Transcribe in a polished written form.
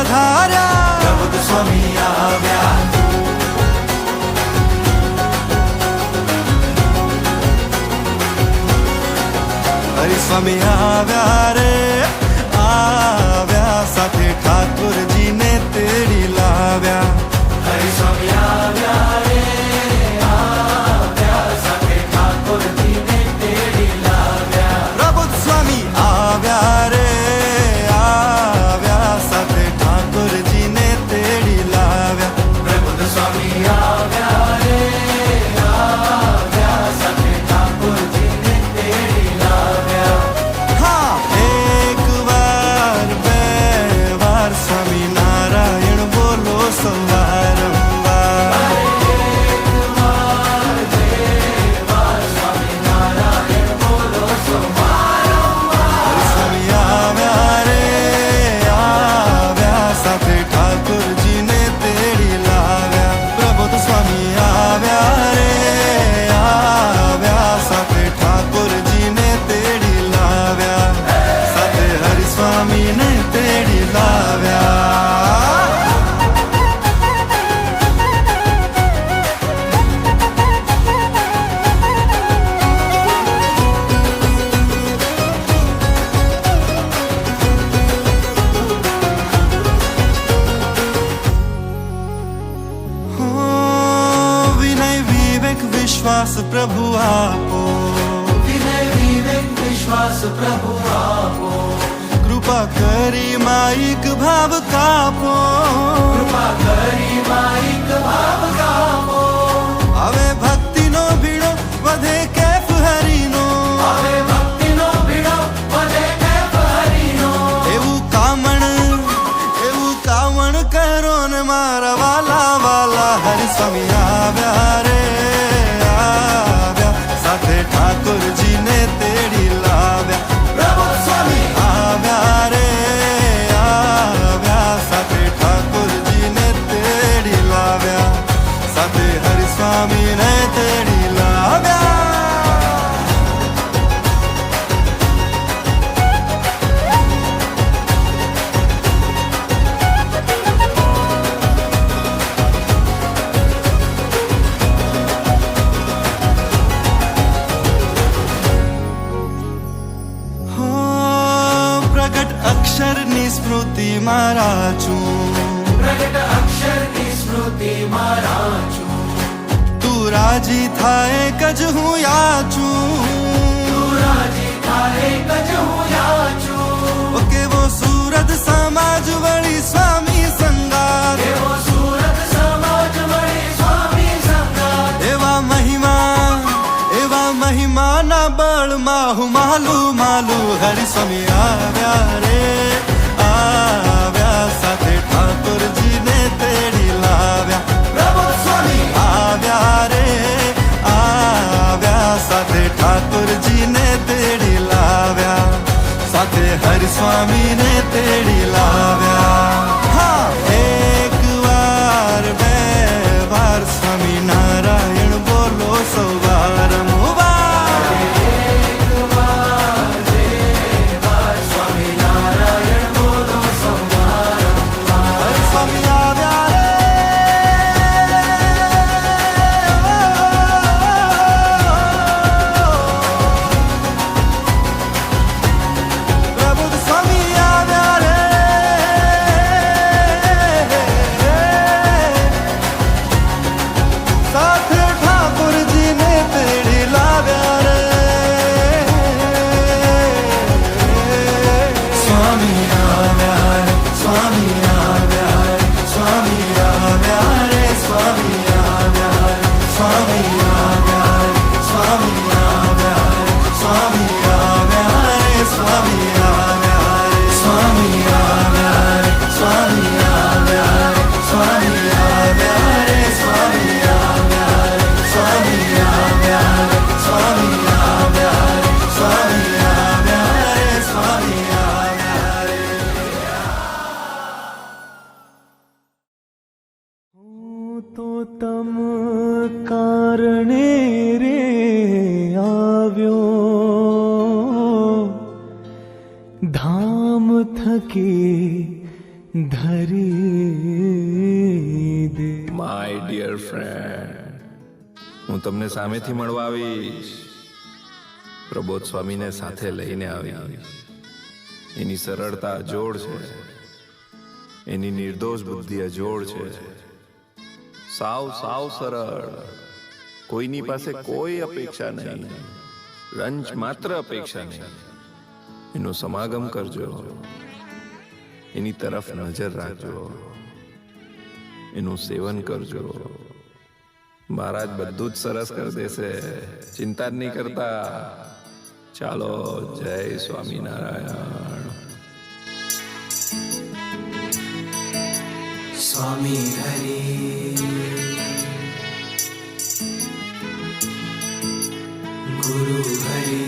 પધાર્યા, પ્રબુદ્ધ સ્વામી આવ્યા. હરિસ્વામી આવ્યા રે આવ્યા, સાથે ઠાકોરજીને તેડી લાવ્યા. હરિસ્વામી આવ્યા રે આવ્યા, સાથે ઠાકોરજીને તેડી લાવ્યા. પ્રબુદ્ધ સ્વામી આવ્યા રે આવ્યા, સાથે ઠાકોરજીને તેડી લાવ્યા. પ્રબુદ્ધ સ્વામી આવ્યા રે આવ્યા, સાથે ઠાકોરજીને તેડી લાવ્યા. હા, એક વાર બે વાર સ્વામી નારાયણ બોલો સવારંવાર. સ્વામી આવ્યા રે આવ્યા, સાથે ઠાકોરજીને તેડી લાવ્યા. પ્રબુદ્ધ સ્વામી આવ્યા રે આવ્યા, સાથે ઠાકોરજીને તેડી લાવ્યા. સાથે હરિસ્વામીને તેડી લાવ્યા. હો, વિનય વિવેક વિશ્વાસ પ્રભુ આપો, વિનય વિવેક વિશ્વાસ પ્રભુ આપો. કૃપા કરી માઈક ભાવ કાપો. કૃપા કરી માઈક ભાવ કાપો. હવે ભક્તિનો ભીડો વધે કેફ હરિનો, હવે ભક્તિનો ભીડો વધે કેફ હરિનો. એવું કામણ કરો ને મારા વાલા વાલા. હરિસ્વામી આવ્યા રે આવ્યા, સાથે ઠાકોરજીને તેડી લાવ્યા. પ્રબુદ્ધ સ્વામી આવ્યા રે આવ્યા, સાથે ઠાકોરજીને તેડી લાવ્યા. સાથે હરિસ્વામીને તેડી લાવ્યા. હો, પ્રગટ અક્ષરની સ્મૃતિ મારા છું, પ્રગટ અક્ષરની સ્મૃતિ મારા છું. તું રાજી થાય કજ હું યાચું. તું રાજી થાય કજ હું યાચું. ઓ કેવો સુરત સમાજ વળી સ્વામી સંગાત, એવો સુરત સમાજ વળી સ્વામી સંગાત. એવા મહિમાના બળમાં હું માલું માલું. હરિસ્વામી આવ્યા રે આવ્યા, સાથે ઠાકોરજીને તેડી લાવ્યા. પ્રબુદ્ધ સ્વામી આવ્યા રે આવ્યા, સાથે ઠાકોરજીને તેડી લાવ્યા. સાથે હરિસ્વામીને તેડી લાવ્યા. હા, એક વાર બે વાર સ્વામી નારાયણ બોલો સવારંવાર. સ્વામી નારાયણ બોલો સંવારંવાર. હરિસ્વામી આવ્યા રે પ્રબુદ્ધ સ્વામી આવ્યા રે સાથે ઠાકોરજીને તેડી લાવ્યા રે. સ્વામી આવ્યા રે, સ્વામી આવ્યા રે, સ્વામી આવ્યા રે, સ્વામી આવ્યા રે, સ્વામી આવ્યા રે, સ્વામી આવ્યા રે, સ્વામી આવ્યા રે, સ્વામી આવ્યા રે, સ્વામી આવ્યા રે, સ્વામી આવ્યા રે, સ્વામી આવ્યા રે, સ્વામી આવ્યા રે, સ્વામી આવ્યા રે, સ્વામી આવ્યા રે, સ્વામી આવ્યા રે, સ્વામી આવ્યા રે. હું તો તમ કારણે રે આવ્યો, ધામ થકી ધરી દે. માય ડિયર ફ્રેન્ડ, હું તમને સામેથી મળવા આવીશ. પ્રબોધ સ્વામીને સાથે લઈને આવીશ. એની સરળતા અજોડ છે, એની નિર્દોષ બુદ્ધિ અજોડ છે. સાવ સાવ સરળ, કોઈની પાસે કોઈ અપેક્ષા નહીં, રંજ માત્ર અપેક્ષા નહીં. એનું સમાગમ કરજો, એની તરફ નજર રાખજો, એનું સેવન કરજો. મહારાજ બધું જ સરસ કરી દેશે, ચિંતા જ નહીં કરતા. ચાલો, જય સ્વામિનારાયણ. સ્વામી હરિ ગુરુ હરિ